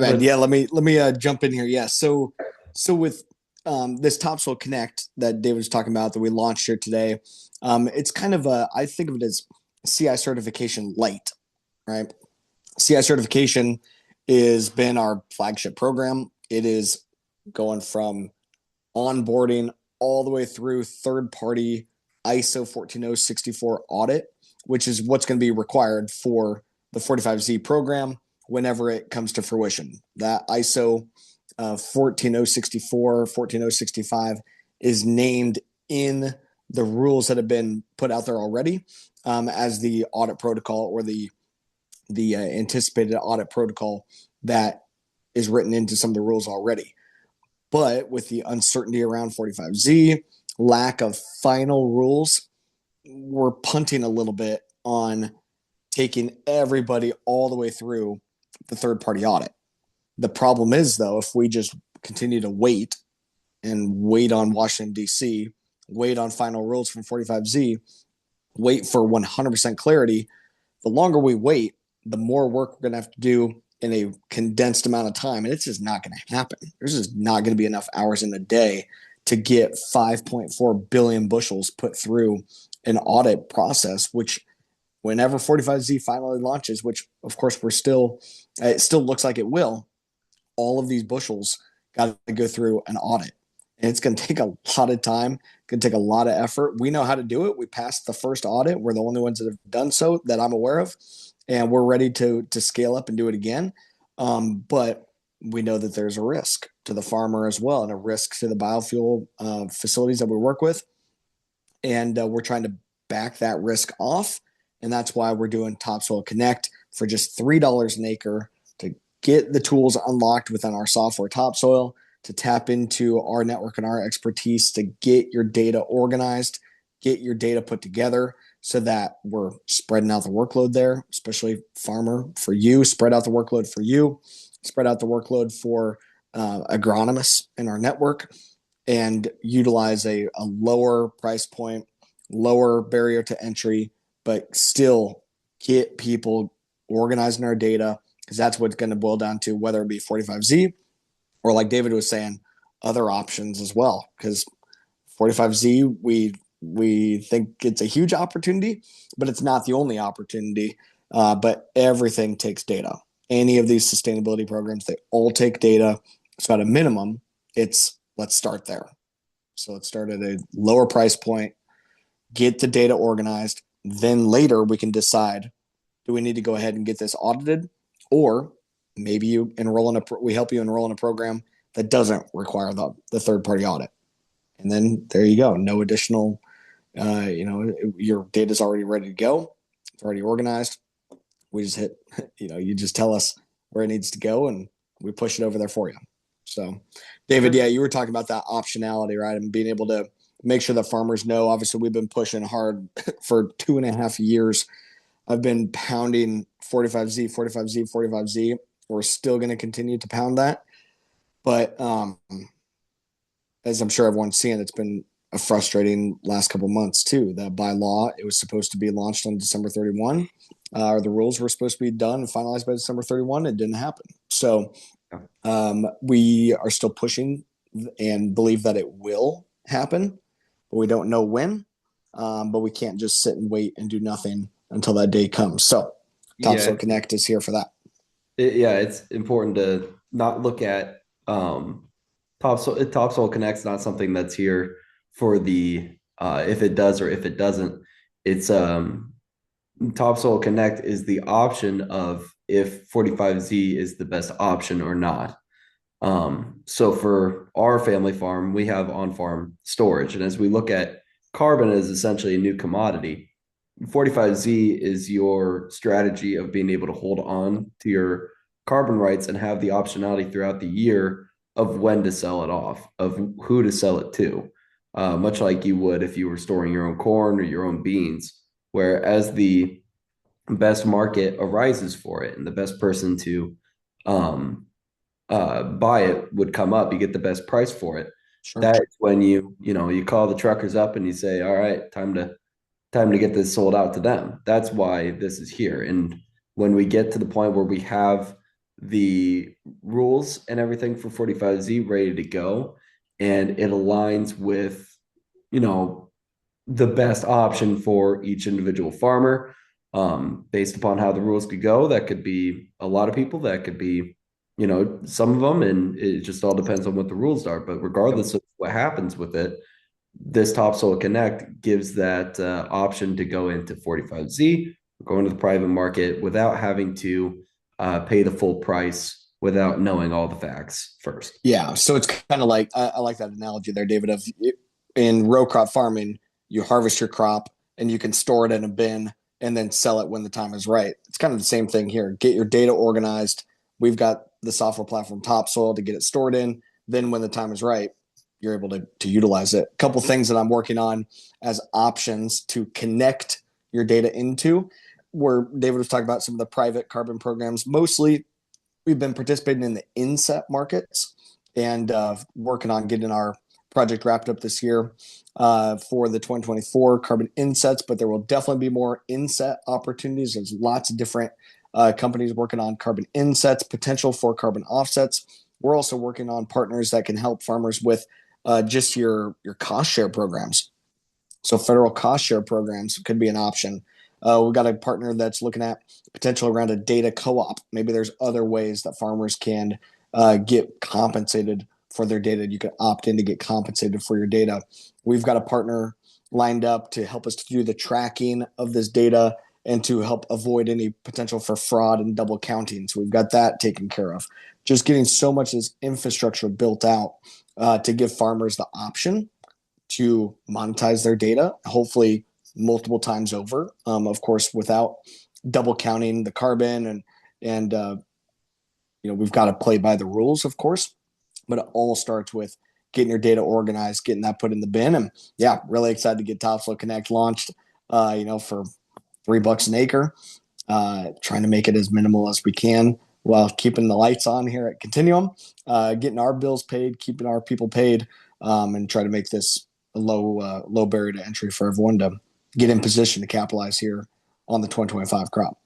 I mean, But yeah, let me jump in here. Yeah. So with this TopSoil Connect that David was talking about that we launched here today, it's kind of I think of it as CI certification light, right? CI certification is been our flagship program. It is going from onboarding all the way through third party ISO 14064 audit, which is what's going to be required for the 45Z program whenever it comes to fruition. That ISO 14064, 14065 is named in the rules that have been put out there already as the audit protocol or the anticipated audit protocol that is written into some of the rules already. But with the uncertainty around 45Z, lack of final rules, we're punting a little bit on taking everybody all the way through the third party audit. The problem is, though, if we just continue to wait and wait on Washington, D.C., wait on final rules from 45Z, wait for 100% clarity, the longer we wait, the more work we're going to have to do in a condensed amount of time. And it's just not going to happen. There's just not going to be enough hours in the day to get 5.4 billion bushels put through an audit process, which whenever 45Z finally launches, which of course it still looks like it will, all of these bushels got to go through an audit. And it's going to take a lot of time. It's going to take a lot of effort. We know how to do it. We passed the first audit. We're the only ones that have done so that I'm aware of. And we're ready to scale up and do it again. But we know that there's a risk to the farmer as well and a risk to the biofuel facilities that we work with. And we're trying to back that risk off. And that's why we're doing TopSoil Connect for just $3 an acre to get the tools unlocked within our software TopSoil, to tap into our network and our expertise to get your data organized, get your data put together so that we're spreading out the workload there, especially farmer for you, spread out the workload for you, spread out the workload for agronomists in our network, and utilize a lower price point, lower barrier to entry, but still get people organizing our data because that's what's going to boil down to, whether it be 45Z or like David was saying, other options as well. Because 45Z, we think it's a huge opportunity, but it's not the only opportunity. But everything takes data. Any of these sustainability programs, they all take data. So at a minimum, let's start there. So let's start at a lower price point, get the data organized. Then later we can decide, do we need to go ahead and get this audited, or maybe we help you enroll in a program that doesn't require the third party audit. And then there you go. No additional, your data's already ready to go. It's already organized. We just hit, you just tell us where it needs to go and we push it over there for you. So, David, yeah, you were talking about that optionality, right? And being able to make sure that farmers know. Obviously, we've been pushing hard for 2.5 years. I've been pounding 45Z, 45Z, 45Z. We're still going to continue to pound that. But as I'm sure everyone's seeing, it's been a frustrating last couple of months too. That by law, it was supposed to be launched on December 31. The rules were supposed to be done and finalized by December 31. It didn't happen. So we are still pushing and believe that it will happen, but we don't know when. But we can't just sit and wait and do nothing until that day comes. So yeah, TopSoil Connect is here for that. it's important to not look at Topsoil Connect's not something that's here for the if it does or if it doesn't. It's Topsoil Connect is the option of if 45Z is the best option or not. So for our family farm, we have on-farm storage, and as we look at carbon as essentially a new commodity, 45Z is your strategy of being able to hold on to your carbon rights and have the optionality throughout the year of when to sell it off, of who to sell it to, much like you would if you were storing your own corn or your own beans. Whereas the best market arises for it and the best person to buy it would come up, you get the best price for it. Sure. That's when you call the truckers up and you say, all right, time to get this sold out to them. That's why this is here. And when we get to the point where we have the rules and everything for 45Z ready to go, and it aligns with, you know, the best option for each individual farmer, based upon how the rules could go. That could be a lot of people, that could be, you know, some of them, and it just all depends on what the rules are. But Yep. regardless of what happens with it, this Topsoil Connect gives that option to go into 45Z, go into the private market without having to pay the full price, without knowing all the facts first. Yeah, so it's kind of like I like that analogy there, David. Of in row crop farming, you harvest your crop and you can store it in a bin and then sell it when the time is right. It's kind of the same thing here. Get your data organized. We've got the software platform Topsoil to get it stored in. Then when the time is right, you're able to utilize it. A couple things that I'm working on as options to connect your data into, where David was talking about some of the private carbon programs. Mostly we've been participating in the inset markets and working on getting our project wrapped up this year for the 2024 carbon insets, but there will definitely be more inset opportunities. There's lots of different companies working on carbon insets, potential for carbon offsets. We're also working on partners that can help farmers with just your cost share programs. So federal cost share programs could be an option. We've got a partner that's looking at potential around a data co-op. Maybe there's other ways that farmers can get compensated for their data. You can opt in to get compensated for your data. We've got a partner lined up to help us to do the tracking of this data and to help avoid any potential for fraud and double counting. So we've got that taken care of. Just getting so much of this infrastructure built out to give farmers the option to monetize their data, hopefully multiple times over. Of course, without double counting the carbon and we've got to play by the rules, of course. But it all starts with getting your data organized, getting that put in the bin, and yeah, really excited to get TopSoil Connect launched. For $3 an acre, trying to make it as minimal as we can while keeping the lights on here at Continuum, getting our bills paid, keeping our people paid, and try to make this a low barrier to entry for everyone to get in position to capitalize here on the 2025 crop.